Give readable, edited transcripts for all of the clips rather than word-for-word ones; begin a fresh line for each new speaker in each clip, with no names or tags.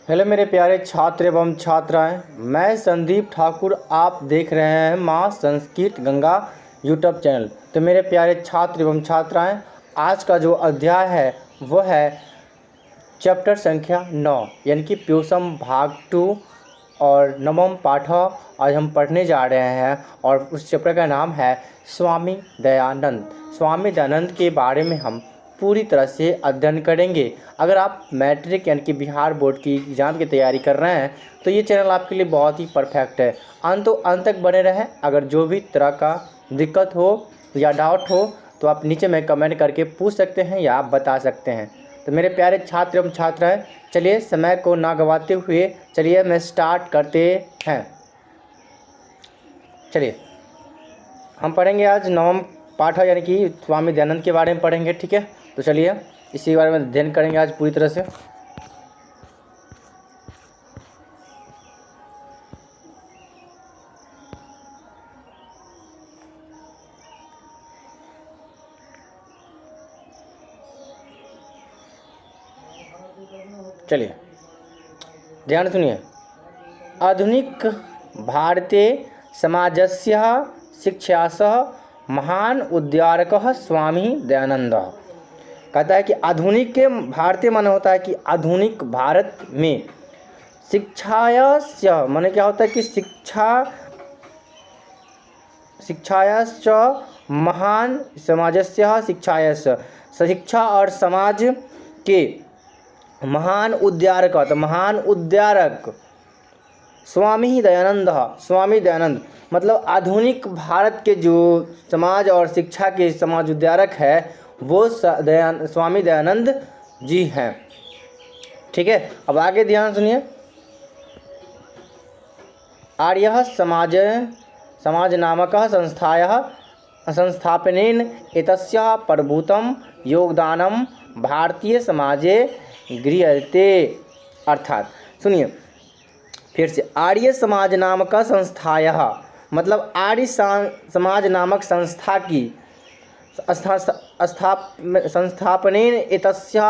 Hello मेरे प्यारे छात्र एवं छात्राएं, मैं संदीप ठाकुर। आप देख रहे हैं माँ संस्कृत गंगा यूट्यूब चैनल। तो मेरे प्यारे छात्र एवं छात्राएं, आज का जो अध्याय है वह है चैप्टर संख्या 9 यानी कि प्योसम भाग 2 और नवम पाठ आज हम पढ़ने जा रहे हैं। और उस चैप्टर का नाम है स्वामी दयानंद। स्वामी दयानंद के बारे में हम पूरी तरह से अध्ययन करेंगे। अगर आप मैट्रिक यानी कि बिहार बोर्ड की एग्ज़ाम की तैयारी कर रहे हैं तो ये चैनल आपके लिए बहुत ही परफेक्ट है। अंत तक बने रहें। अगर जो भी तरह का दिक्कत हो या डाउट हो तो आप नीचे में कमेंट करके पूछ सकते हैं या आप बता सकते हैं। तो मेरे प्यारे छात्र एवं छात्राएं, चलिए समय को ना गंवाते हुए चलिए मैं स्टार्ट करते हैं। चलिए हम पढ़ेंगे आज नवम पाठ यानी कि स्वामी दयानंद के बारे में पढ़ेंगे। ठीक है, तो चलिए इसी के बारे में अध्ययन करेंगे आज पूरी तरह से। चलिए ध्यान सुनिए। आधुनिक भारतीय समाजस्य शिक्षासः महान उद्धारकः स्वामी दयानंद। कहता है कि आधुनिक के भारतीय माने होता है कि आधुनिक भारत में शिक्षायस्य माने क्या होता है कि शिक्षायश्च महान समाजस्य शिक्षायस्य शिक्षा और समाज के महान उद्धारक। तो महान उद्धारक स्वामी दयानंद। स्वामी दयानंद मतलब आधुनिक भारत के जो समाज और शिक्षा के समाज उद्धारक है वो स्वामी दयानंद जी हैं। ठीक है, अब आगे ध्यान सुनिए। आर्य समाज नामक संस्थापनेन एतस्य प्रभूतम योगदानम भारतीय समाजे गृह्यते। अर्थात सुनिए फिर से, आर्य समाज नामक संस्थायः मतलब आर्य समाज नामक संस्था की संस्थापनेन एतस्य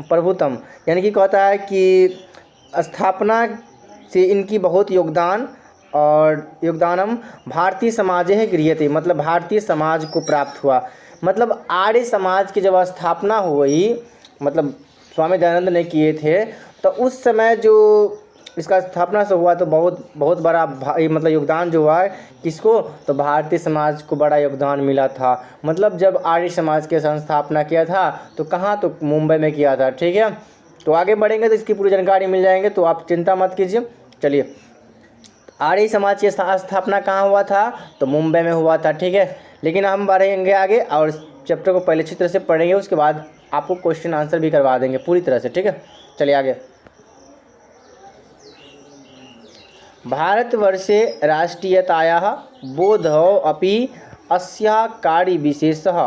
प्रभुतम यानी कि कहता है कि स्थापना से इनकी बहुत योगदान और योगदानम भारतीय समाजे गृह्यते मतलब भारतीय समाज को प्राप्त हुआ। मतलब आर्य समाज की जब स्थापना हुई मतलब स्वामी दयानंद ने किए थे तो उस समय जो इसका स्थापना से हुआ तो बहुत बड़ा मतलब योगदान जो हुआ है किसको, तो भारतीय समाज को बड़ा योगदान मिला था। मतलब जब आर्य समाज के संस्थापना किया था तो कहाँ, तो मुंबई में किया था। ठीक है, तो आगे बढ़ेंगे तो इसकी पूरी जानकारी मिल जाएंगे, तो आप चिंता मत कीजिए। चलिए, आर्य समाज की स्थापना कहाँ हुआ था, तो मुंबई में हुआ था। ठीक है, लेकिन हम बढ़ेंगे आगे और चैप्टर को पहले अच्छी तरह से पढ़ेंगे, उसके बाद आपको क्वेश्चन आंसर भी करवा देंगे पूरी तरह से। ठीक है, चलिए आगे। भारतवर्षे राष्ट्रीयतायाः बोधौ अपि अस्याः कार्यविशेषः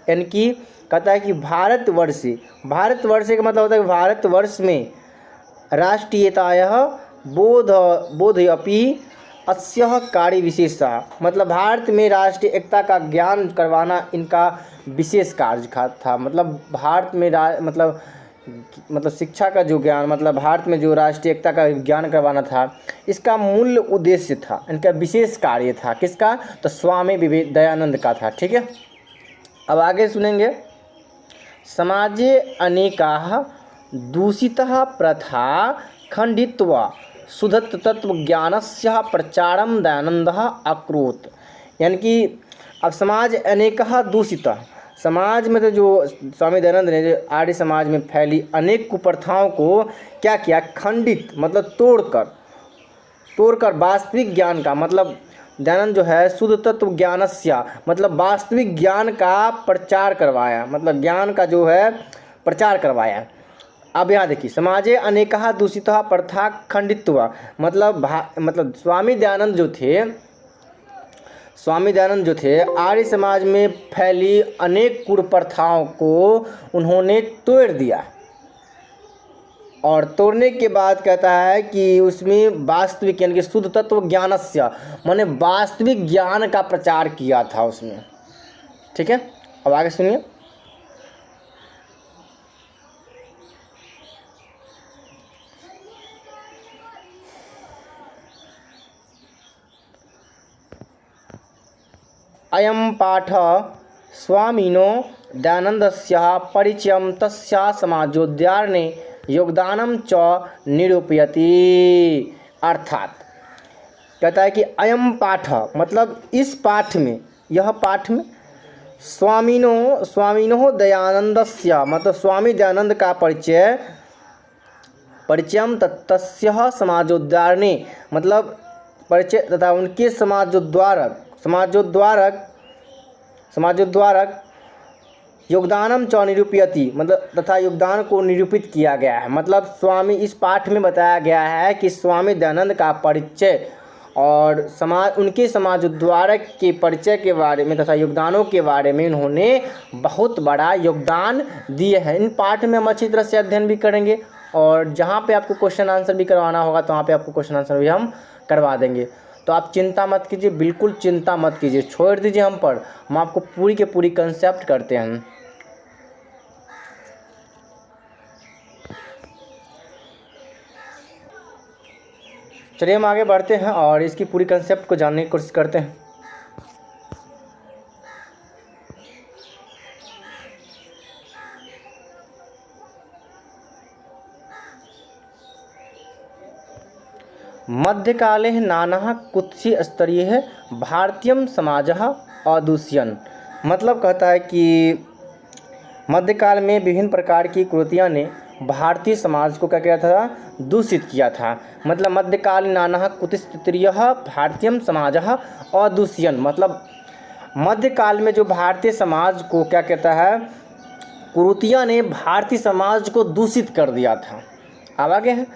यानी कि कहता है कि भारतवर्ष का मतलब होता है कि भारतवर्ष में राष्ट्रीयतायाः बोध अपि अस्याः कार्यविशेषः मतलब भारत में राष्ट्रीय एकता का ज्ञान करवाना इनका विशेष कार्य था। मतलब भारत में मतलब शिक्षा का जो ज्ञान मतलब भारत में जो राष्ट्रीय एकता का ज्ञान करवाना था, इसका मूल उद्देश्य था, इनका विशेष कार्य था। किसका, तो स्वामी दयानंद का था। ठीक है, अब आगे सुनेंगे। समाजे अनेकाः दूषितः प्रथा खंडित्वा शुद्ध तत्वज्ञानस्य प्रचारं दयानन्दः अकरोत्। यानी कि अब समाज अनेकः दूषितः, समाज में तो जो स्वामी दयानंद ने जो आर्य समाज में फैली अनेक कुप्रथाओं को क्या किया, खंडित मतलब तोड़कर वास्तविक ज्ञान का मतलब दयानंद जो है शुद्ध तत्व ज्ञानस्य मतलब वास्तविक ज्ञान का प्रचार करवाया, मतलब ज्ञान का जो है प्रचार करवाया। अब यहाँ देखिए, समाजे अनेकः दूषितः प्रथा खंडित्वा मतलब स्वामी दयानंद जो थे आर्य समाज में फैली अनेक कुप्रथाओं को उन्होंने तोड़ दिया। और तोड़ने के बाद कहता है कि उसमें वास्तविक यानी कि शुद्ध तत्व ज्ञानस्य माने वास्तविक ज्ञान का प्रचार किया था उसमें। ठीक है, अब आगे सुनिए। अयं पाठ स्वामिनो दयानन्दस्य परिचयं तस्या समाजोद्धारणे योगदानं च निरूपयति। अर्थात कहता है कि अयम पाठ मतलब इस पाठ में, यह पाठ में स्वामिनो दयानन्दस्य मतलब स्वामी दयानंद का परिचयम तस्य समाजोद्धारणे मतलब परिचय तथा उनके समाजोद्धारक योगदानम च निरूपयति मतलब तथा योगदान को निरूपित किया गया है। मतलब स्वामी, इस पाठ में बताया गया है कि स्वामी दयानंद का परिचय और उनके समाजोद्धारक के परिचय के बारे में तथा योगदानों के बारे में उन्होंने बहुत बड़ा योगदान दिए हैं। इन पाठ में हम अच्छी तरह से अध्ययन भी करेंगे और जहाँ पे आपको क्वेश्चन आंसर भी करवाना होगा तो वहाँ पे आपको क्वेश्चन आंसर भी हम करवा देंगे। तो आप चिंता मत कीजिए, बिल्कुल चिंता मत कीजिए, छोड़ दीजिए हम पर, हम आपको पूरी के पूरी कंसेप्ट करते हैं। चलिए हम आगे बढ़ते हैं और इसकी पूरी कंसेप्ट को जानने की कोशिश करते हैं। मध्यकाले नाना कुत्सी स्तरीय भारतीय समाजः अदूष्यन् मतलब कहता है कि मध्यकाल में विभिन्न प्रकार की कृतियाँ ने भारतीय समाज को क्या किया था, दूषित किया था। मतलब मध्यकाल नाना कुत्सीय भारतीय समाजः अदूष्यन् मतलब मध्यकाल में जो भारतीय समाज को क्या कहता है, कुरीतियाँ ने भारतीय समाज को दूषित कर दिया था। अब आगे है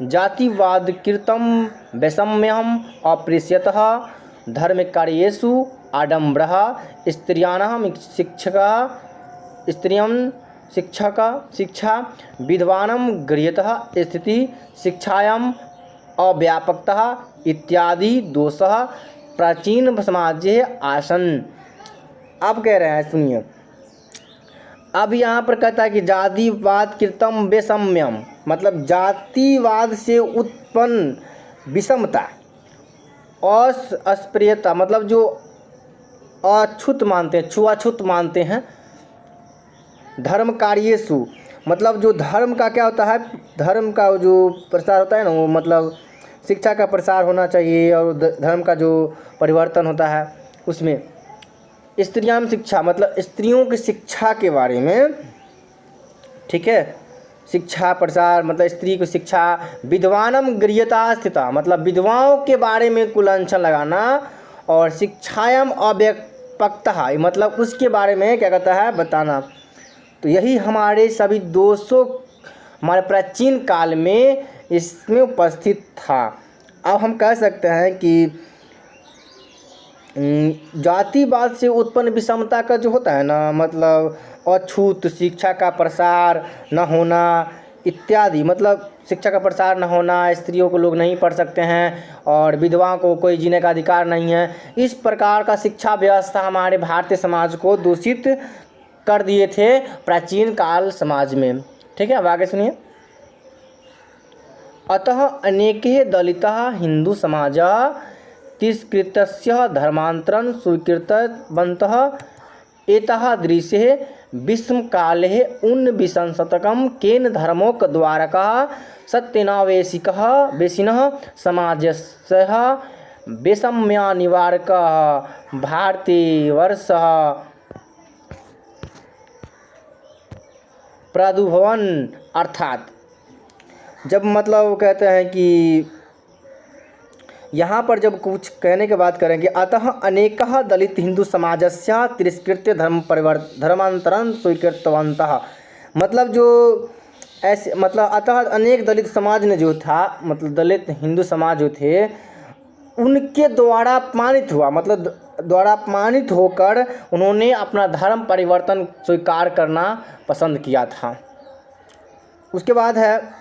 जातिवाद कृतम वैषम्यम अप्रेष्यतः धर्म कार्येषु आडम्बरः स्त्रियाणां शिक्षा विद्वानां गृह्यतः स्थिति शिक्षायाम् अव्यापकता इत्यादि दोषः प्राचीन समाजे आसन। अब कह रहे हैं, सुनिए, अब यहाँ पर कहता है कि जातिवाद कृतम वैषम्यम मतलब जातिवाद से उत्पन्न विषमता, अस्पृश्यता मतलब जो अछूत मानते हैं, छुआछूत मानते हैं, धर्म कार्येषु मतलब जो धर्म का क्या होता है, धर्म का जो प्रसार होता है ना, वो मतलब शिक्षा का प्रसार होना चाहिए और धर्म का जो परिवर्तन होता है उसमें स्त्रियां शिक्षा मतलब स्त्रियों की शिक्षा के बारे में, ठीक है, शिक्षा प्रसार मतलब स्त्री को शिक्षा, विद्वानम गृह्यता स्थिता मतलब विधवाओं के बारे में कुलांछन लगाना और शिक्षायाम अव्यापकता मतलब उसके बारे में क्या कहता है, बताना। तो यही हमारे सभी दोषों हमारे प्राचीन काल में इसमें उपस्थित था। अब हम कह सकते हैं कि जातिवाद से उत्पन्न विषमता का जो होता है ना, मतलब अछूत शिक्षा का प्रसार न होना इत्यादि, मतलब शिक्षा का प्रसार न होना, स्त्रियों को लोग नहीं पढ़ सकते हैं और विधवाओं को कोई जीने का अधिकार नहीं है, इस प्रकार का शिक्षा व्यवस्था हमारे भारतीय समाज को दूषित कर दिए थे प्राचीन काल समाज में। ठीक है, अब आगे सुनिए। अतः अनेके दलिताः हिंदू समाजः तिरस्कृतस्य धर्मान्तरं स्वीकृतवन्तः। एतः दृश्ये विषमकाले उनविंशतिकं केन धर्मोपद्वारकः सत्यनावेशिकः वेशिनः समाजस्य वैषम्यनिवारकः भारतीयवर्षः प्रादुर्भवन्। अर्थात जब मतलब कहते हैं कि यहाँ पर जब कुछ कहने के बाद करेंगे, अतः अनेकः दलित हिंदू समाजस्य तिरस्कृत्य धर्मांतरं स्वीकृतवन्तः मतलब जो ऐसे मतलब अतः अनेक दलित समाज ने जो था, मतलब दलित हिंदू समाज जो थे उनके द्वारा अपमानित हुआ, मतलब द्वारा अपमानित होकर उन्होंने अपना धर्म परिवर्तन स्वीकार करना पसंद किया था। उसके बाद है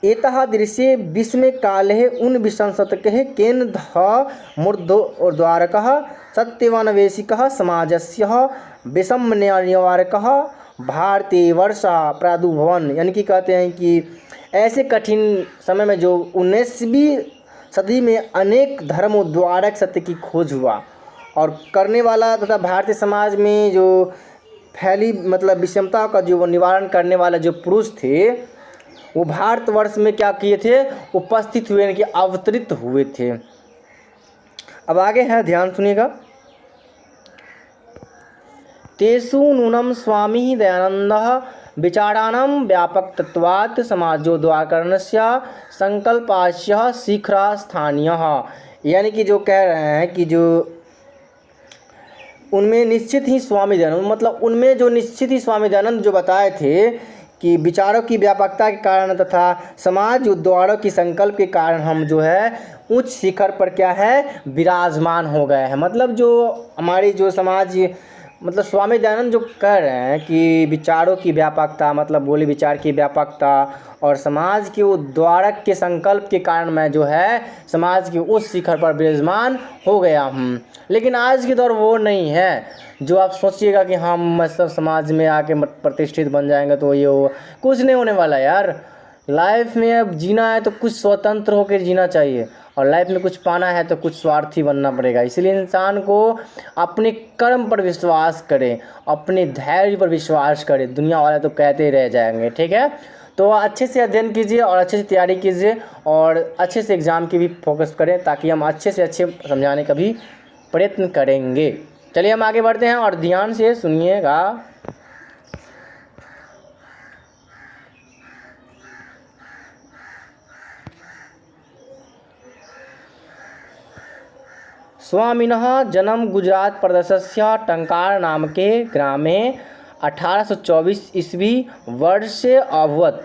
एतः दृश्ये विषमकाले उनविंशतिकः केन धर्मोपद्वारकः सत्यनावेशिकः समाजस्य वैषम्यनिवारकः भारतीयवर्षः प्रादुर्भवन्। यानी कि कहते हैं कि ऐसे कठिन समय में जो 19वीं सदी में अनेक धर्मोद्धारक सत्य की खोज हुआ और करने वाला तथा भारतीय समाज में जो फैली मतलब विषमता का जो निवारण करने वाला जो पुरुष थे वो भारतवर्ष में क्या किए थे, उपस्थित हुए, यानी कि अवतरित हुए थे। अब आगे है, ध्यान सुनिएगा। तेषु नूनं स्वामी दयानंदः विचाराणां व्यापकत्वात् समाजोद्धारणस्य संकल्पास्य शिखरस्थानीयः। यानी कि जो कह रहे हैं कि जो उनमें निश्चित ही स्वामी दयानंद, मतलब उनमें जो निश्चित ही स्वामी दयानंद जो बताए थे कि विचारों की व्यापकता के कारण तथा समाज उद्धारों की संकल्प के कारण हम जो है उच्च शिखर पर क्या है, विराजमान हो गए हैं। मतलब जो हमारी जो समाज, मतलब स्वामी दयानंद जो कह रहे हैं कि विचारों की व्यापकता, मतलब बोली विचार की व्यापकता और समाज के उद्धारक के संकल्प के कारण मैं जो है समाज के उस शिखर पर विराजमान हो गया हूँ। लेकिन आज के दौर वो नहीं है जो आप सोचिएगा कि हम मतलब समाज में आके प्रतिष्ठित बन जाएंगे तो ये वो, कुछ नहीं होने वाला यार। लाइफ में अब जीना है तो कुछ स्वतंत्र होकर जीना चाहिए और लाइफ में कुछ पाना है तो कुछ स्वार्थी बनना पड़ेगा। इसलिए इंसान को अपने कर्म पर विश्वास करे, अपने धैर्य पर विश्वास करे। दुनिया वाले तो कहते ही रह जाएंगे, ठीक है। तो अच्छे से अध्ययन कीजिए और अच्छे से तैयारी कीजिए और अच्छे से एग्ज़ाम की भी फोकस करें ताकि हम अच्छे से अच्छे समझाने का भी प्रयत्न करेंगे। चलिए हम आगे बढ़ते हैं और ध्यान से सुनिएगा। स्वामिनः जन्म गुजरात प्रदेशस्य टंकार नामके ग्रामे 1824 ईस्वी वर्षे अभवत्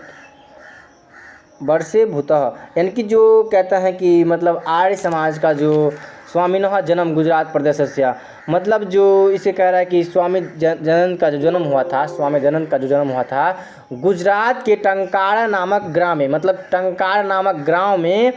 वर्षे भूतः। यानी कि जो कहता है कि मतलब आर्य समाज का जो स्वामिनः जन्म गुजरात प्रदेशस्य, मतलब जो इसे कह रहा है कि स्वामी दयानंद का जो जन्म हुआ था, स्वामी दयानंद का जो जन्म हुआ था गुजरात के टंकारा नामक ग्राम में, मतलब टंकार नामक गांव में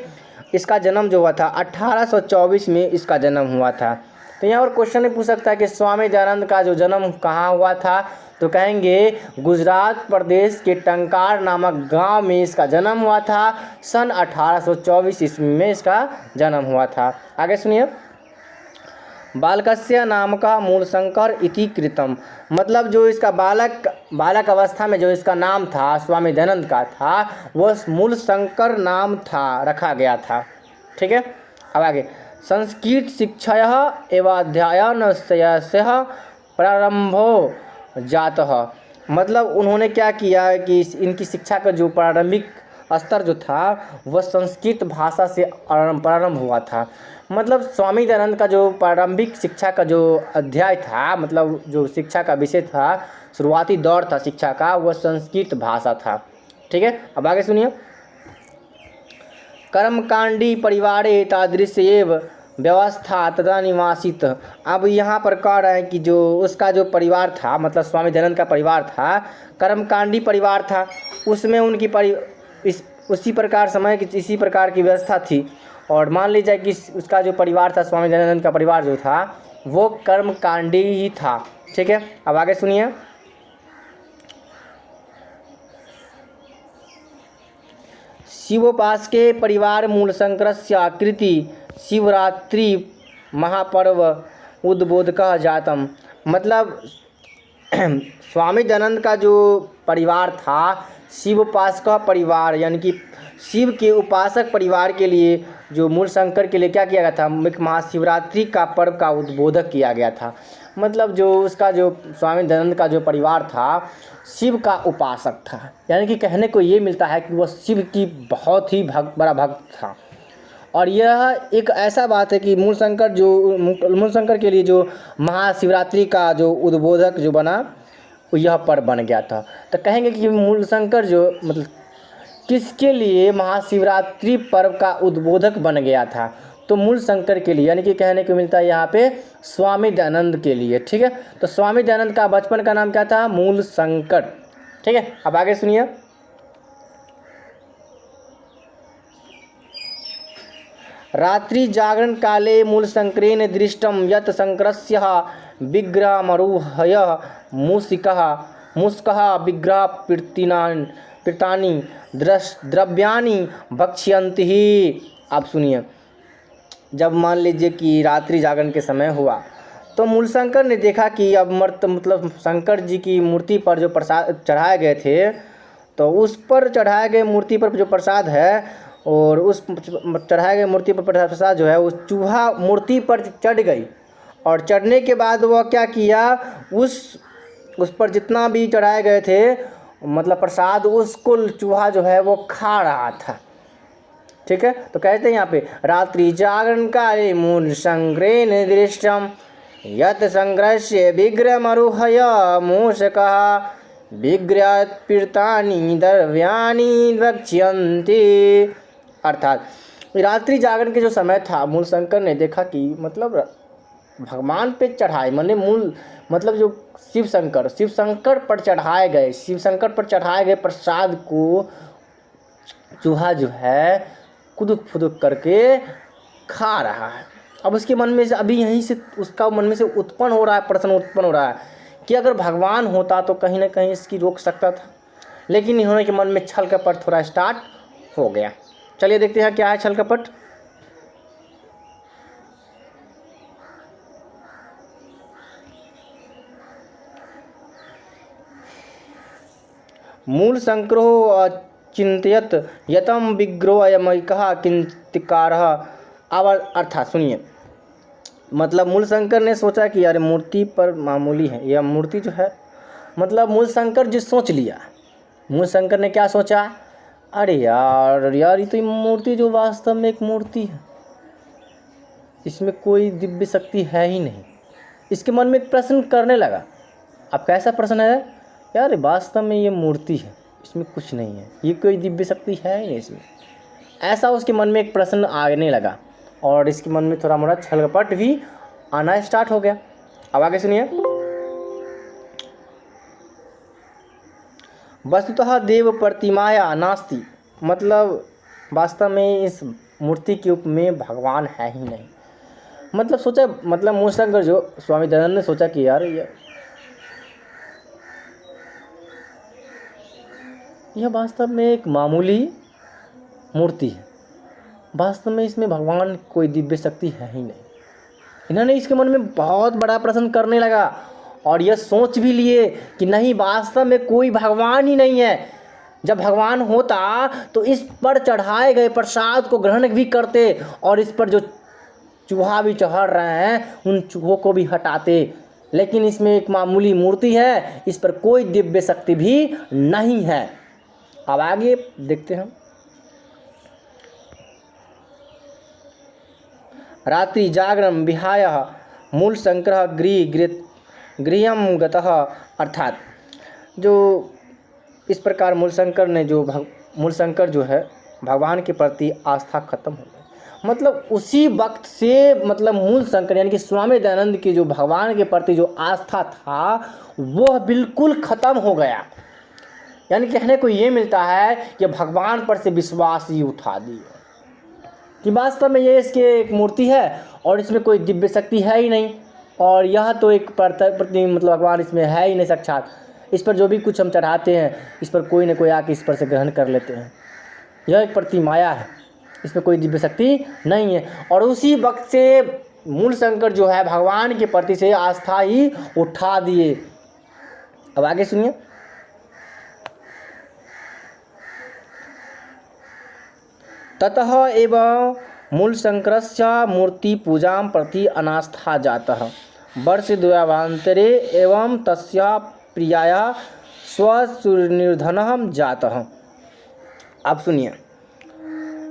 इसका जन्म जो हुआ था 1824 में इसका जन्म हुआ था। तो यहाँ पर क्वेश्चन पूछ सकता है कि स्वामी दयानंद का जो जन्म कहाँ हुआ था, तो कहेंगे गुजरात प्रदेश के टंकार नामक गांव में इसका जन्म हुआ था। सन 1824 ईस्वी में इसका जन्म हुआ था। आगे सुनिए। बालकस्य नाम का मूलशंकर इति कृतम, मतलब जो इसका बालक अवस्था में जो इसका नाम था स्वामी दयानंद का था वह मूलशंकर नाम था, रखा गया था, ठीक है। अब आगे। संस्कृत शिक्षायाः एवाध्ययनस्य प्रारंभो जातः, मतलब उन्होंने क्या किया कि इनकी शिक्षा का जो प्रारंभिक स्तर जो था वह संस्कृत भाषा से प्रारंभ हुआ था। मतलब स्वामी दयानंद का जो प्रारंभिक शिक्षा का जो अध्याय था, मतलब जो शिक्षा का विषय था, शुरुआती दौर था शिक्षा का, वह संस्कृत भाषा था, ठीक है। अब आगे सुनिए। कर्मकांडी परिवारे तादृश्येव व्यवस्था तदा निवासित। अब यहाँ पर कह रहे हैं कि जो उसका जो परिवार था, मतलब स्वामी दयानंद का परिवार था, कर्मकांडी परिवार था, उसमें उनकी उसी प्रकार समय की इसी प्रकार की व्यवस्था थी। और मान लीजिए कि उसका जो परिवार था, स्वामी दयानंद का परिवार जो था वो कर्मकांडी ही था, ठीक है। अब आगे सुनिए। शिवोपासके परिवार मूलशंकरस्य आकृति शिवरात्रि महापर्व उद्बोधकः जातम, मतलब स्वामी दयानंद का जो परिवार था शिवोपासक परिवार, यानी कि शिव के उपासक परिवार के लिए जो मूलशंकर के लिए क्या किया गया था, महाशिवरात्रि का पर्व का उद्बोधक किया गया था। मतलब जो उसका जो स्वामी दयानंद का जो परिवार था शिव का उपासक था, यानी कि कहने को ये मिलता है कि वह शिव की बहुत ही बड़ा भक्त था। और यह एक ऐसा बात है कि मूलशंकर के लिए जो महाशिवरात्रि का जो उद्बोधक जो बना यह पर्व बन गया था। तो कहेंगे कि मूलशंकर जो मतलब किसके लिए महाशिवरात्रि पर्व का उद्बोधक बन गया था, तो मूलशंकर के लिए, यानी कि कहने को मिलता है यहाँ पे स्वामी दयानंद के लिए, ठीक है। तो स्वामी दयानंद का बचपन का नाम क्या था, मूलशंकर, ठीक है। अब आगे सुनिए। रात्रि जागरण काले मूलशंकरेण दृष्टम यत् शंकरस्य विग्रहमरूहय मुस्कः विग्रह पीतानि द्रव्यानि भक्ष्यन्ति ही। आप सुनिए, जब मान लीजिए कि रात्रि जागरण के समय हुआ, तो मूलशंकर ने देखा कि अब मतलब शंकर जी की मूर्ति पर जो प्रसाद चढ़ाए गए थे, तो उस पर चढ़ाए गए मूर्ति पर जो प्रसाद है, और उस चढ़ाए गए मूर्ति पर प्रसाद जो है, उस चूहा मूर्ति पर चढ़ गई। और चढ़ने के बाद वह क्या किया, उस पर जितना भी चढ़ाए गए थे मतलब प्रसाद, उसको चूहा जो है वो खा रहा था। ठीक है, तो कहते हैं यहाँ पे रात्रि जागरण काले मूल संग्रह निर्दिष्टम यत संग्रह्य विग्रह मरुहय मूषकः विग्रह पीड़तानि द्रव्यानि द्रक्ष्यन्ति। अर्थात रात्रि जागरण के जो समय था, मूलशंकर ने देखा कि मतलब भगवान पे चढ़ाए मतलब जो शिव शंकर पर चढ़ाए गए प्रसाद को चूहा जो है कुदुक फुदुक करके खा रहा है। अब उसके मन में से अभी यहीं से उसका मन में से प्रश्न उत्पन्न हो रहा है कि अगर भगवान होता तो कहीं ना कहीं इसकी रोक सकता था, लेकिन इन्होंने के मन में छल कपट थोड़ा स्टार्ट हो गया। चलिए देखते हैं क्या है छल कपट। मूल शंकरो चिंतयत यतम विग्रहो अयमैकः किंतिकारः। अब अर्थात सुनिए, मतलब मूल शंकर ने सोचा कि यार मूर्ति पर मामूली है, यह मूर्ति जो है, मतलब मूल शंकर जी सोच लिया। मूल शंकर ने क्या सोचा, अरे यार ये तो मूर्ति जो वास्तव में एक मूर्ति है, इसमें कोई दिव्य शक्ति है ही नहीं। इसके मन में एक प्रश्न करने लगा। अब कैसा प्रश्न है, यार वास्तव में ये मूर्ति है, इसमें कुछ नहीं है, ये कोई दिव्य शक्ति है ही नहीं इसमें। ऐसा उसके मन में एक प्रश्न आने लगा, और इसके मन में थोड़ा मोड़ा छलकपट भी आना स्टार्ट हो गया। अब आगे सुनिए। वस्तुतः देव प्रतिमाया नास्ति, मतलब वास्तव में इस मूर्ति के रूप में भगवान है ही नहीं। मतलब सोचा, मतलब मूलशंकर जो स्वामी दयानंद ने सोचा कि यार यह वास्तव में एक मामूली मूर्ति है, वास्तव में इसमें भगवान कोई दिव्य शक्ति है ही नहीं। इन्होंने इसके मन में बहुत बड़ा प्रश्न करने लगा, और यह सोच भी लिए कि नहीं, वास्तव में कोई भगवान ही नहीं है। जब भगवान होता तो इस पर चढ़ाए गए प्रसाद को ग्रहण भी करते, और इस पर जो चूहा भी चढ़ रहे हैं उन चूहों को भी हटाते। लेकिन इसमें एक मामूली मूर्ति है, इस पर कोई दिव्य शक्ति भी नहीं है। अब आगे देखते हैं। रात्रि जागरण विहाय मूल शंकर गृहम गतः। अर्थात जो इस प्रकार मूल शंकर जो है भगवान के प्रति आस्था खत्म हो गई। मतलब उसी वक्त से मतलब मूल शंकर यानी कि स्वामी दयानंद की जो भगवान के प्रति जो आस्था था वह बिल्कुल खत्म हो गया। यानी कहने को ये मिलता है कि भगवान पर से विश्वास ही उठा दिया कि वास्तव में ये इसके एक मूर्ति है और इसमें कोई दिव्य शक्ति है ही नहीं, और यह तो एक प्रति मतलब भगवान इसमें है ही नहीं साक्षात। इस पर जो भी कुछ हम चढ़ाते हैं इस पर कोई न कोई आके इस पर से ग्रहण कर लेते हैं। यह एक प्रतिमाया है, इसमें कोई दिव्य शक्ति नहीं है। और उसी वक्त से मूल शंकर जो है भगवान के प्रति से आस्था ही उठा दिए। अब आगे सुनिए। ततः एव मूलशंकरस्य मूर्ति पूजा प्रति अनास्था जातः वर्षद्वयाभ्यन्तरे एवं तस्य प्रियाया स्वनिर्धनः जातः। अब सुनिए,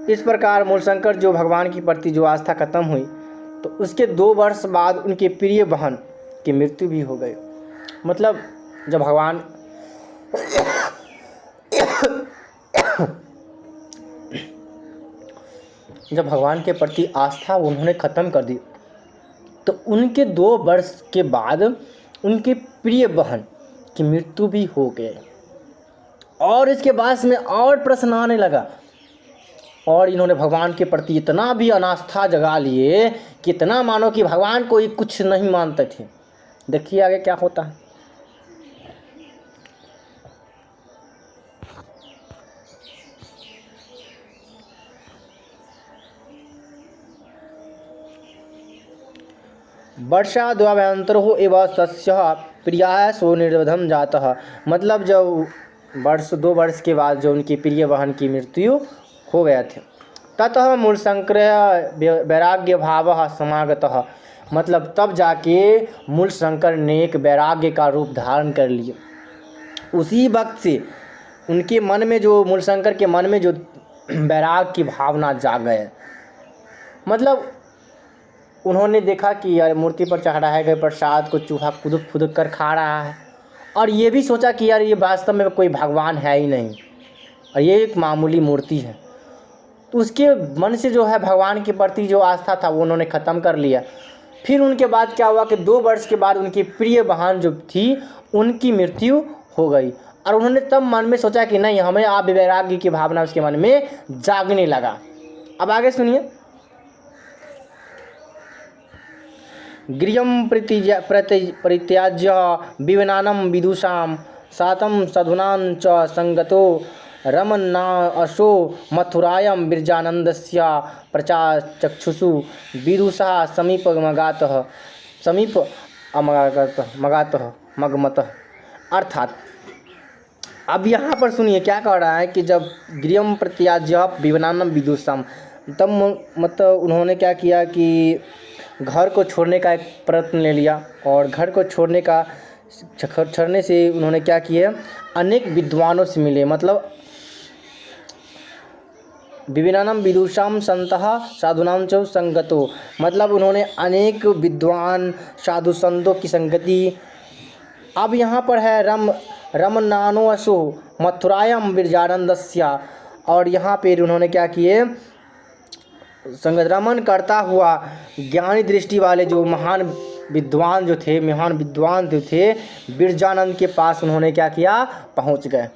इस प्रकार मूलशंकर जो भगवान की प्रति जो आस्था खत्म हुई तो उसके 2 वर्ष बाद उनके प्रिय बहन की मृत्यु भी हो गई। मतलब जब भगवान के प्रति आस्था उन्होंने ख़त्म कर दी तो उनके 2 वर्ष के बाद उनके प्रिय बहन की मृत्यु भी हो गई। और इसके बाद में और प्रश्न आने लगा, और इन्होंने भगवान के प्रति इतना भी अनास्था जगा लिए कि इतना मानो कि भगवान को ही कुछ नहीं मानते थे। देखिए आगे क्या होता है। वर्षा द्वाभ्यंतरो एवं तस्य प्रिया सो निर्वधम जातः। मतलब जब वर्ष 2 वर्ष के बाद जो उनकी प्रिय बहन की मृत्यु हो गया थे, ततः मूलशंकर वैराग्य भाव समागतः। मतलब तब जाके मूलशंकर ने एक वैराग्य का रूप धारण कर लिया। उसी वक्त से उनके मन में जो मूलशंकर के मन में जो वैराग की भावना जाग गए। मतलब उन्होंने देखा कि यार मूर्ति पर चढ़ाए गए प्रसाद को चूहा खुदक खुदक कर खा रहा है, और ये भी सोचा कि यार ये वास्तव में कोई भगवान है ही नहीं और ये एक मामूली मूर्ति है। तो उसके मन से जो है भगवान के प्रति जो आस्था था वो उन्होंने ख़त्म कर लिया। फिर उनके बाद क्या हुआ कि 2 वर्ष के बाद उनकी प्रिय बहन जो थी उनकी मृत्यु हो गई, और उन्होंने तब मन में सोचा कि नहीं, हमें आप वैराग्य की भावना उसके मन में जागने लगा। अब आगे सुनिए। गृहं परित्याज्य विवनानं विदुषां सातं साधूनां च संगतो रमन्नाशो मथुरायां विरजानन्दस्य प्रचाचक्षुषु विदुषः समीप मगमतः। अर्थात अब यहाँ पर सुनिए क्या कह रहा है कि जब गृहं परित्याज्य विवनानं विदुषां, तब मतलब उन्होंने क्या किया कि घर को छोड़ने का एक प्रयत्न ले लिया, और घर को छोड़ने से उन्होंने क्या किया, अनेक विद्वानों से मिले। मतलब विविनानां विदुषां संतः साधुनां च संगतो, मतलब उन्होंने अनेक विद्वान साधु संतों की संगति। अब यहाँ पर है रमन्नानोऽसो मथुरायां विरजानन्दस्य, और यहाँ पर उन्होंने क्या किए, संगत रमन करता हुआ ज्ञानी दृष्टि वाले जो महान विद्वान जो थे विरजानंद के पास उन्होंने क्या किया, पहुंच गए।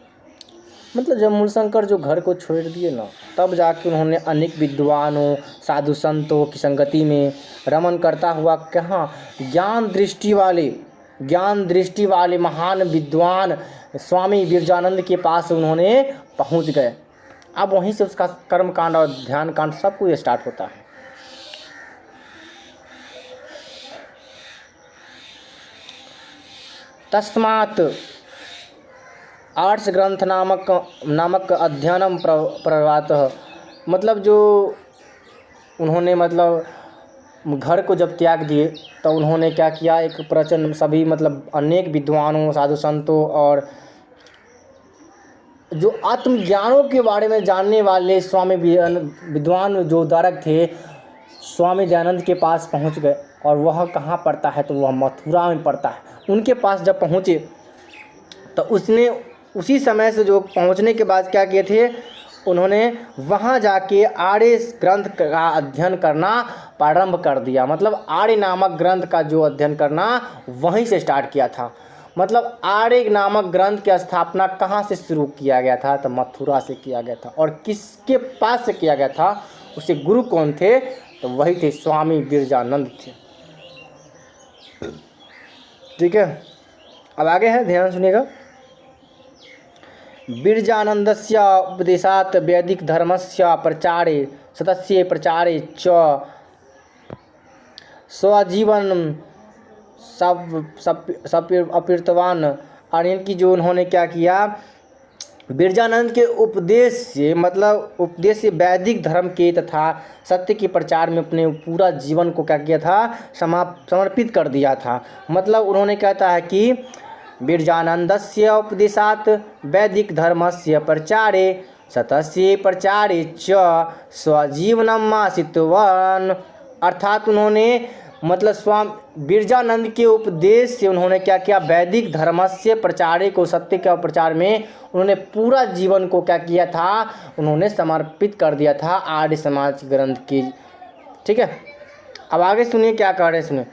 मतलब जब मूलशंकर जो घर को छोड़ दिए ना, तब जाके उन्होंने अनेक विद्वानों साधु संतों की संगति में रमन करता हुआ कहाँ, ज्ञान दृष्टि वाले महान विद्वान स्वामी विरजानंद के पास उन्होंने पहुंच गए। अब वहीं से उसका कर्म कांड और ध्यान कांड सब कुछ स्टार्ट होता है। तस्मात् आर्ट्स ग्रंथ नामक अध्ययनम प्रवृत्तः। मतलब जो उन्होंने मतलब घर को जब त्याग दिए तो उन्होंने क्या किया, एक प्रवचन सभी मतलब अनेक विद्वानों साधु संतों और जो आत्मज्ञानों के बारे में जानने वाले स्वामी विद्वान जो उद्धारक थे स्वामी दयानंद के पास पहुंच गए। और वह कहाँ पड़ता है, तो वह मथुरा में पड़ता है। उनके पास जब पहुँचे तो उसने उसी समय से जो पहुँचने के बाद क्या किए थे, उन्होंने वहाँ जाके आर्य ग्रंथ का अध्ययन करना प्रारंभ कर दिया। मतलब आर्य नामक ग्रंथ का जो अध्ययन करना वहीं से स्टार्ट किया था। मतलब आर्य नामक ग्रंथ की स्थापना कहाँ से शुरू किया गया था, तो मथुरा से किया गया था। और किसके पास से किया गया था, उसके गुरु कौन थे, तो वही थे स्वामी विरजानंद थे। ठीक है, अब आगे है, ध्यान सुनिएगा। विरजानन्दस्य उपदेशात् वैदिक धर्मस्य प्रचारे सतस्य प्रचारे च स्वजीवन सब अपीर्तवान। और इनकी जो उन्होंने क्या किया, विरजानंद के उपदेश से वैदिक धर्म के तथा सत्य के प्रचार में अपने पूरा जीवन को क्या किया था, समर्पित कर दिया था। मतलब उन्होंने कहता है कि विरजानन्दस्य उपदेशात् वैदिक धर्मस्य प्रचारे सतस्य प्रचारे च स्वजीवनम् आश्रितवान्। अर्थात उन्होंने मतलब स्वामी विरजानंद के उपदेश से उन्होंने क्या किया, वैदिक धर्मस्य प्रचारे को, सत्य के प्रचार में उन्होंने पूरा जीवन को क्या किया था, उन्होंने समर्पित कर दिया था आर्य समाज ग्रंथ की। ठीक है, अब आगे सुनिए क्या कह रहे हैं, सुनिए।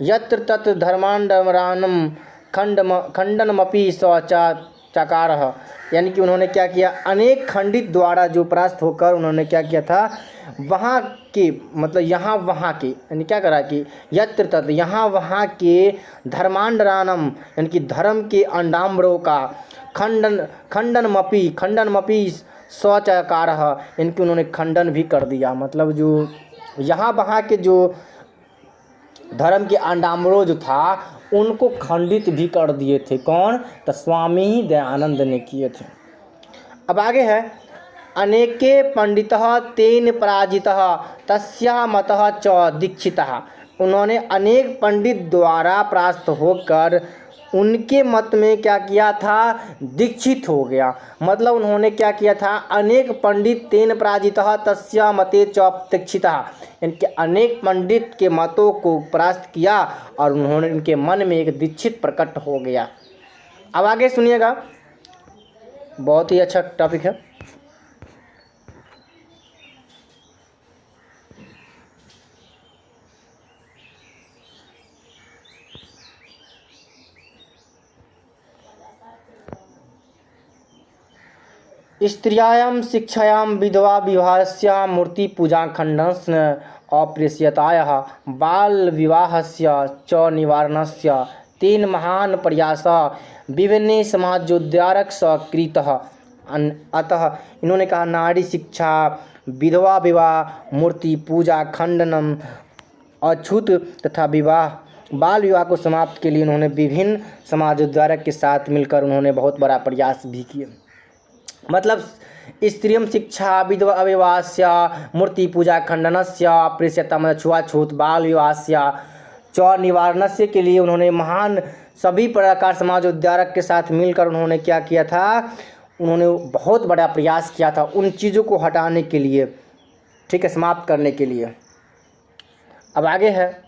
यत्र तत् धर्मांडमरानम खंडनमपि चकारः। यानी कि उन्होंने क्या किया, अनेक खंडित द्वारा जो परास्त होकर उन्होंने क्या किया था, वहाँ के मतलब यहाँ वहाँ के, यानी क्या करा कि यत्र तत् यहाँ वहाँ के धर्मांडरानम यानी कि धर्म के अंडाम्बरों का खंडनमपि स्वचकारः, इनकी उन्होंने खंडन भी कर दिया। मतलब जो यहाँ वहाँ के जो धर्म के अंडामरों जो था उनको खंडित भी कर दिए थे। कौन? तो स्वामी दयानंद ने किए थे। अब आगे है, अनेके पंडितः तेन पराजितः तस्या मतः च दीक्षितः। उन्होंने अनेक पंडित द्वारा परास्त होकर उनके मत में क्या किया था? दीक्षित हो गया। मतलब उन्होंने क्या किया था? अनेक पंडित तेन पराजितः तस्या मते च दीक्षितः, इनके अनेक पंडित के मतों को परास्त किया और उन्होंने इनके मन में एक दीक्षित प्रकट हो गया। अब आगे सुनिएगा, बहुत ही अच्छा टॉपिक है। स्त्रियां शिक्षायां विधवा विवाहस्य मूर्ति पूजा खंडनस्य अप्रेष्यतायाः बाल विवाहस्य च निवारणस्य तेन महान प्रयासः विभिन्न समाजोद्धारक कृतः। अतः इन्होंने कहा नारी शिक्षा, विधवा विवाह, मूर्ति पूजा खंडनम, अछूत तथा विवाह बाल विवाह को समाप्त के लिए उन्होंने विभिन्न समाजोद्धारक के साथ मिलकर उन्होंने बहुत बड़ा प्रयास भी किए। मतलब स्त्रियं शिक्षा विधवा विवाहस्य मूर्ति पूजा खंडनस्य प्रेष्यता छुआछूत बाल विवाहस्य च निवारणस्य के लिए उन्होंने महान सभी प्रकार समाजोद्धारक के साथ मिलकर उन्होंने क्या किया था? उन्होंने बहुत बड़ा प्रयास किया था उन चीज़ों को हटाने के लिए, ठीक है, समाप्त करने के लिए। अब आगे है,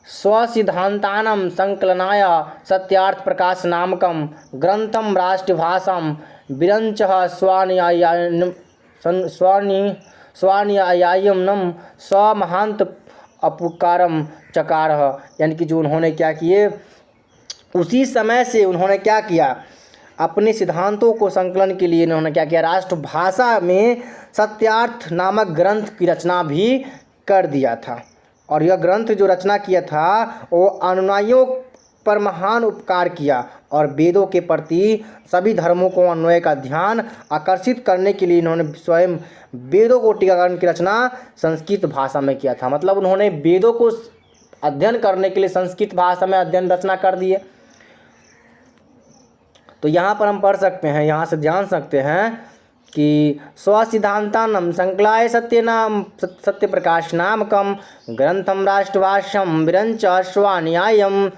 स्वसिद्धांतानां संकलनाय सत्यार्थ प्रकाश नामकं ग्रंथम राष्ट्रभाषां विरंचः स्वान्यायनम स्वमहांत अपकारम चकारः। यानी कि जो उन्होंने क्या किए, उसी समय से उन्होंने क्या किया? अपने सिद्धांतों को संकलन के लिए उन्होंने क्या किया? राष्ट्रभाषा में सत्यार्थ नामक ग्रंथ की रचना भी कर दिया था। और यह ग्रंथ जो रचना किया था वो अनुयायियों पर महान उपकार किया और वेदों के प्रति सभी धर्मों को अन्वय का ध्यान आकर्षित करने के लिए इन्होंने स्वयं वेदों को टीकाकरण की रचना संस्कृत भाषा में किया था। मतलब उन्होंने वेदों को अध्ययन करने के लिए संस्कृत भाषा में अध्ययन रचना कर दिए। तो यहाँ पर हम पढ़ सकते हैं, यहाँ से जान सकते हैं कि स्वसिद्धांतानां संकलाय सत्य प्रकाश नामकं ग्रंथम राष्ट्रभाष्यम विरंच स्वान्यायम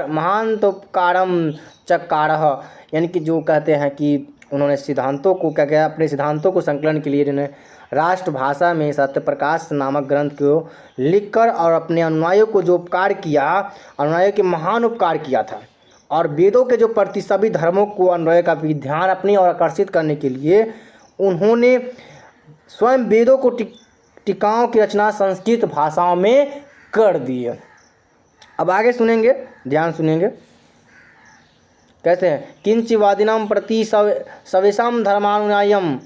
महांतोपकारम चकारः। यानी कि जो कहते हैं कि उन्होंने सिद्धांतों को क्या किया? अपने सिद्धांतों को संकलन के लिए इन्होंने राष्ट्रभाषा में सत्य प्रकाश नामक ग्रंथ को लिखकर और अपने अनुयायियों को जो उपकार किया, अनुयायियों के महान उपकार किया था। और वेदों के जो प्रति सभी धर्मों को अन्वय का भी ध्यान अपनी और आकर्षित करने के लिए उन्होंने स्वयं वेदों को टीकाओं की रचना संस्कृत भाषाओं में कर दी है। अब आगे सुनेंगे, ध्यान सुनेंगे, कहते हैं किंचिवादिनां प्रति सवेशम धर्मानुयायम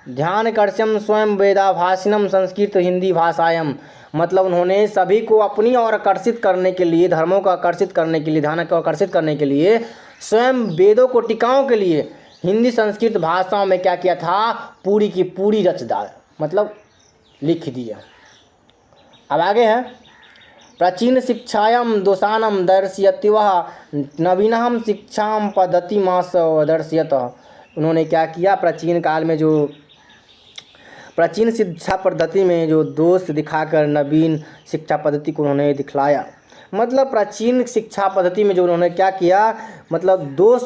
ध्यान कर्ष्यम स्वयं वेदाभाषिनम संस्कृत हिंदी भाषायम। मतलब उन्होंने सभी को अपनी ओर आकर्षित करने के लिए, धर्मों को आकर्षित करने के लिए, ध्यान को आकर्षित करने के लिए स्वयं वेदों को टीकाओं के लिए हिंदी संस्कृत भाषाओं में क्या किया था? पूरी की पूरी रच डाल, मतलब लिख दिया। अब आगे है, प्राचीन शिक्षायां दोषानम दर्शयत्यवः नवीनहम शिक्षाम पद्धतिमास दर्शयत। उन्होंने क्या किया? प्राचीन काल में जो प्राचीन शिक्षा पद्धति में जो दोष दिखाकर नवीन शिक्षा पद्धति को उन्होंने दिखलाया। मतलब प्राचीन शिक्षा पद्धति में जो उन्होंने क्या किया, मतलब दोष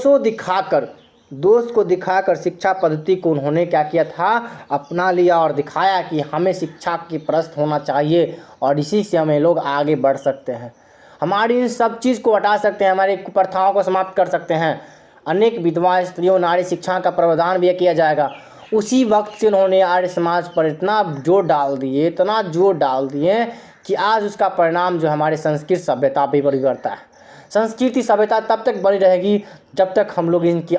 को दिखाकर शिक्षा पद्धति को उन्होंने क्या किया था? अपना लिया और दिखाया कि हमें शिक्षा की प्रस्त होना चाहिए और इसी से हमें लोग आगे बढ़ सकते हैं, हमारी इन सब चीज़ को हटा सकते हैं, हमारी कुप्रथाओं को समाप्त कर सकते हैं, अनेक विधवा स्त्रियों नारी शिक्षा का प्रावधान भी किया जाएगा। उसी वक्त से उन्होंने आर्य समाज पर इतना जोर डाल दिए कि आज उसका परिणाम जो हमारे संस्कृत सभ्यता पे परिवर्तन है। संस्कृति सभ्यता तब तक बनी रहेगी जब तक हम लोग इनकी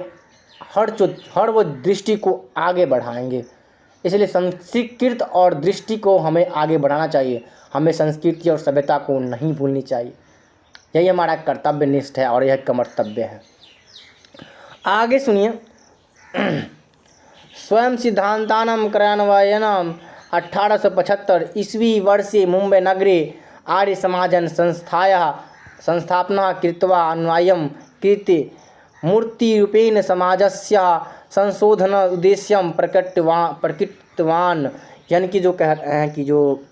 हर वो दृष्टि को आगे बढ़ाएंगे। इसलिए संस्कृत और दृष्टि को हमें आगे बढ़ाना चाहिए, हमें संस्कृति और सभ्यता को नहीं भूलनी चाहिए। यही हमारा कर्तव्यनिष्ठ है और यह कर्तव्य है। आगे सुनिए, स्वयं सिद्धांतानां क्रियान्वयनम् 1875 ईस्वी वर्षे मुंबई नगरे आर्य समाजन संस्थायाः संस्थापना कृत्वा अन्वयं कृते मूर्तिरूपेण समाजस्य संशोधन उद्देश्यं प्रकटितवान्। यानी कि जो कह रहे हैं कि जो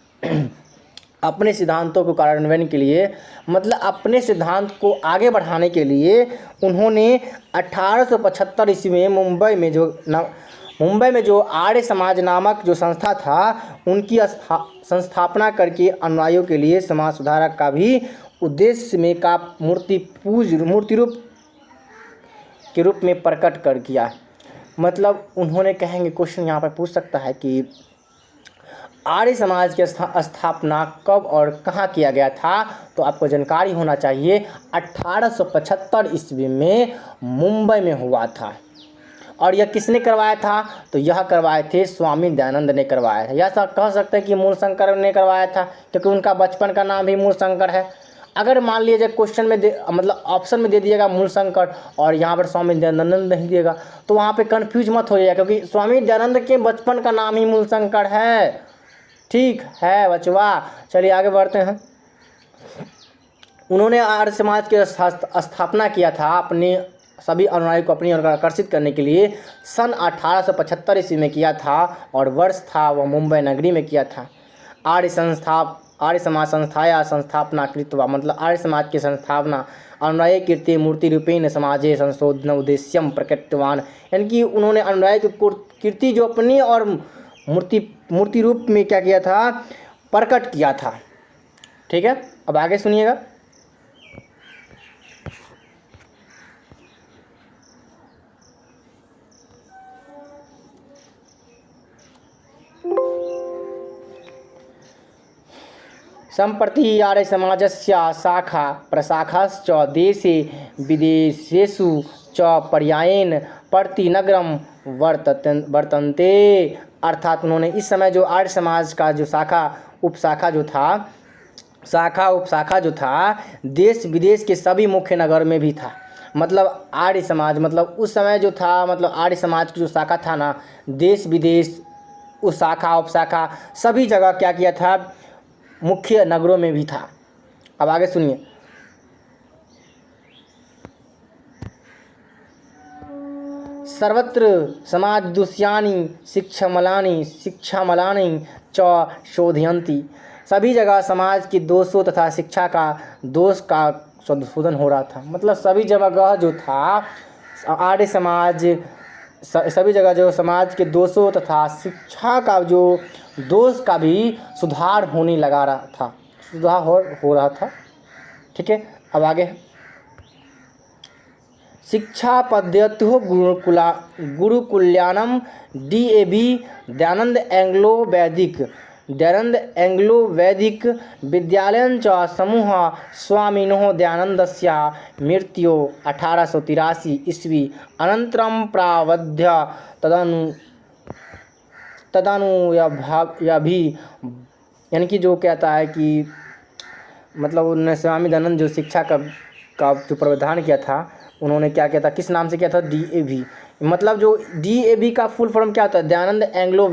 अपने सिद्धांतों को कार्यान्वयन के लिए, मतलब अपने सिद्धांत को आगे बढ़ाने के लिए उन्होंने 1875 ईस्वी में मुंबई में जो आर्य समाज नामक जो संस्था था उनकी संस्थापना करके अनुयायियों के लिए समाज सुधारक का भी उद्देश्य में का मूर्ति रूप के रूप में प्रकट कर किया। मतलब उन्होंने कहेंगे, क्वेश्चन यहाँ पर पूछ सकता है कि आर्य समाज की स्थापना कब और कहाँ किया गया था, तो आपको जानकारी होना चाहिए 1875 ईस्वी में मुंबई में हुआ था। और यह किसने करवाया था, तो यह करवाए थे स्वामी दयानंद ने करवाया था। यह कह सकते हैं कि मूल शंकर ने करवाया था, क्योंकि उनका बचपन का नाम भी मूल शंकर है। अगर मान लीजिए क्वेश्चन में मतलब ऑप्शन में दे दिएगा मूल शंकर और यहाँ पर स्वामी दयानंद नहीं देगा, तो वहाँ पे कंफ्यूज मत हो जाएगा, क्योंकि स्वामी दयानंद के बचपन का नाम ही मूल शंकर है। ठीक है बचवा, चलिए आगे बढ़ते हैं। उन्होंने आर्य समाज की स्थापना किया था अपने सभी अनुयायियों को अपनी ओर आकर्षित करने के लिए सन 1875 ईस्वी में किया था, और वर्ष था वह मुंबई नगरी में किया था। आर्य समाज संस्थाया संस्थापना कृत्वा, मतलब आर्य समाज की संस्थापना अनुयायी कीर्ति मूर्ति रूपेण समाजे संशोधन उद्देश्यम प्रकटितवान। यानी कि उन्होंने अनुयायी की कीर्ति जो अपनी और मूर्ति रूप में क्या किया था, प्रकट किया था। ठीक है, अब आगे सुनिएगा। सम्प्रति आर्य समाजस्य शाखा प्रशाखाश्च देशे विदेशेषु च पर्यायेन प्रतिनगरं वर्तन्ते। अर्थात उन्होंने इस समय जो आर्य समाज का जो उपशाखा जो था देश विदेश के सभी मुख्य नगर में भी था। मतलब आर्य समाज, मतलब उस समय जो था, मतलब आर्य समाज की जो शाखा था ना, देश विदेश उस शाखा उपशाखा सभी जगह क्या किया था, मुख्य नगरों में भी था। अब आगे सुनिए। सर्वत्र समाज दुष्यानि शिक्षामलानि च शोधयन्ति। सभी जगह समाज की दोषों तथा शिक्षा का दोष का शोधन हो रहा था। मतलब सभी जगह जो था आर्य समाज, सभी जगह जो समाज के दोषों तथा शिक्षा का जो दोष का भी सुधार होने लगा रहा था, सुधार हो रहा था। ठीक है, अब आगे। शिक्षा पद्धत्यो गुरुकुल्यानम DAV दयानंद एंग्लो वैदिक विद्यालयं च समूह स्वामिनोः दयानन्दस्य मृत्यो 1883 ईस्वी अनन्तरं प्रावध्य तदनुयाभी। यानी कि जो कहता है कि मतलब उन्होंने स्वामी दयानंद जो शिक्षा का जो प्रावधान किया था, उन्होंने क्या किया था, किस नाम से किया था, DAV। मतलब जो DAV का फुल फॉर्म क्या होता है, दयानंद एंग्लो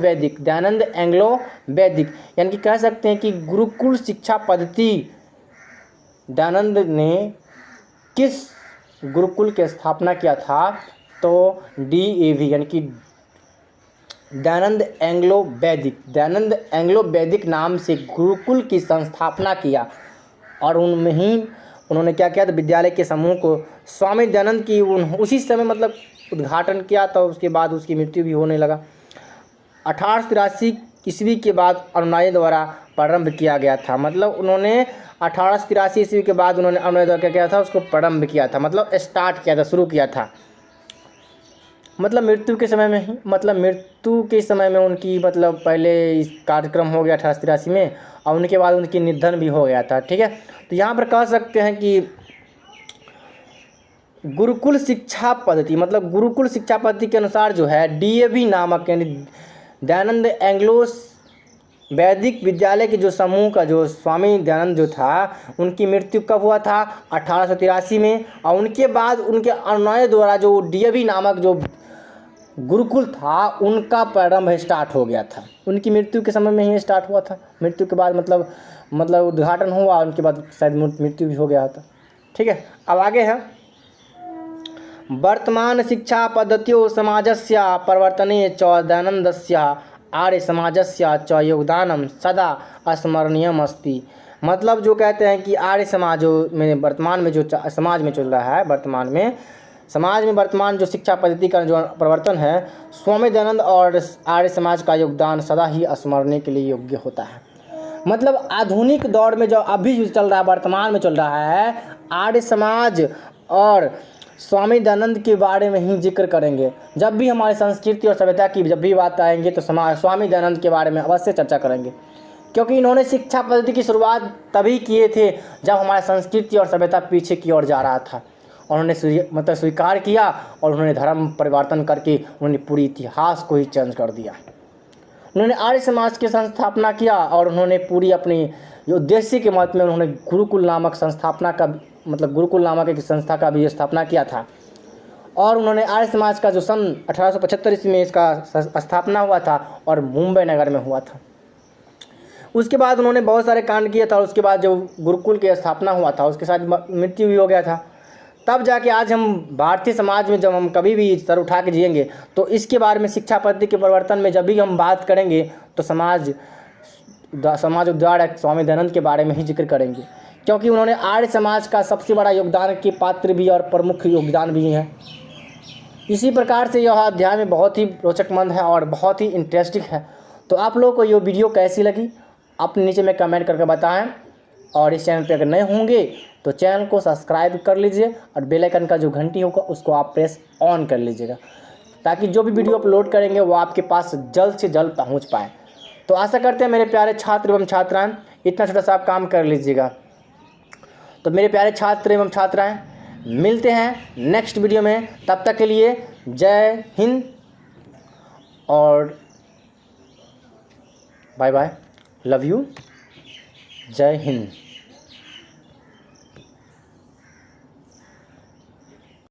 वैदिक। यानी कि कह सकते हैं कि गुरुकुल शिक्षा पद्धति। दयानंद ने किस गुरुकुल की स्थापना किया था, तो DAV यानी कि दयानंद एंग्लो वैदिक नाम से गुरुकुल की संस्थापना किया। और उनमें ही उन्होंने क्या किया था, विद्यालय के समूह को स्वामी दयानंद की उसी समय मतलब उद्घाटन किया था। उसके बाद उसकी मृत्यु भी होने लगा। 1883 ईस्वी के बाद अनुयायी द्वारा प्रारंभ किया गया था। मतलब उन्होंने 1883 ईस्वी के बाद उन्होंने अनुयायी द्वारा क्या किया था, उसको प्रारंभ किया था, मतलब स्टार्ट किया था, शुरू किया था। मतलब मृत्यु के समय में उनकी मतलब पहले इस कार्यक्रम हो गया 1883 में, और उनके बाद उनकी निधन भी हो गया था। ठीक है, तो यहाँ पर कह सकते हैं कि गुरुकुल शिक्षा पद्धति, मतलब गुरुकुल शिक्षा पद्धति के अनुसार जो है DAV नामक यानी दयानंद एंग्लो वैदिक विद्यालय के जो समूह का जो स्वामी दयानंद जो था, उनकी मृत्यु कब हुआ था, 1883 में। और उनके बाद उनके अनुयायी द्वारा जो DAV नामक जो गुरुकुल था, उनका प्रारंभ स्टार्ट हो गया था। उनकी मृत्यु के समय में ही स्टार्ट हुआ था। मृत्यु के बाद मतलब मतलब उद्घाटन हुआ, उनके बाद शायद मृत्यु भी हो गया था। ठीक है, अब आगे है, वर्तमान शिक्षा पद्धतियों समाजस्य परिवर्तने च दैनन्दस्य आर्य समाजस्य च योगदानम सदा स्मरणीयम अस्ति। मतलब जो कहते हैं कि आर्य समाज में वर्तमान में जो समाज में चल रहा है, वर्तमान में समाज में वर्तमान जो शिक्षा पद्धति का जो परिवर्तन है, स्वामी दयानंद और आर्य समाज का योगदान सदा ही स्मरणीय के लिए योग्य होता है। मतलब आधुनिक दौर में जो अभी जो चल रहा है, वर्तमान में चल रहा है, आर्य समाज और स्वामी दयानंद के बारे में ही जिक्र करेंगे। जब भी हमारी संस्कृति और सभ्यता की जब भी बात आएंगे तो स्वामी दयानंद के बारे में अवश्य चर्चा करेंगे, क्योंकि इन्होंने शिक्षा पद्धति की शुरुआत तभी किए थे जब हमारी संस्कृति और सभ्यता पीछे की ओर जा रहा था। उन्होंने स्वीकार किया और उन्होंने धर्म परिवर्तन करके उन्होंने पूरी इतिहास को ही चेंज कर दिया। उन्होंने आर्य समाज की संस्थापना किया और उन्होंने पूरी अपनी उद्देश्य के मत में उन्होंने गुरुकुल नामक संस्थापना का गुरुकुल नामक एक संस्था का भी स्थापना किया था। और उन्होंने आर्य समाज का जो सन 1875 ईस्वी में इसका स्थापना हुआ था और मुंबई नगर में हुआ था। उसके बाद उन्होंने बहुत सारे कांड किए था। उसके बाद जो गुरुकुल की स्थापना हुआ था उसके साथ मृत्यु भी हो गया था। तब जाके आज हम भारतीय समाज में जब हम कभी भी सर उठा के जिएंगे तो इसके बारे में शिक्षा पद्धति के परिवर्तन में जब भी हम बात करेंगे तो समाज उद्धार स्वामी दयानंद के बारे में ही जिक्र करेंगे, क्योंकि उन्होंने आर्य समाज का सबसे बड़ा योगदान के पात्र भी और प्रमुख योगदान भी हैं। इसी प्रकार से यह अध्याय में बहुत ही रोचकमंद है और बहुत ही इंटरेस्टिंग है। तो आप लोगों को ये वीडियो कैसी लगी आप नीचे में कमेंट करके बताएं, और इस चैनल पे अगर नए होंगे तो चैनल को सब्सक्राइब कर लीजिए और बेल आइकन का जो घंटी होगा उसको आप प्रेस ऑन कर लीजिएगा, ताकि जो भी वीडियो अपलोड करेंगे वो आपके पास जल्द से जल्द पहुंच पाए। तो आशा करते हैं मेरे प्यारे छात्र एवं छात्राएं इतना छोटा सा आप काम कर लीजिएगा। तो मेरे प्यारे छात्र एवं छात्राएं मिलते हैं नेक्स्ट वीडियो में, तब तक के लिए जय हिंद और बाय बाय, लव यू, जय हिंद।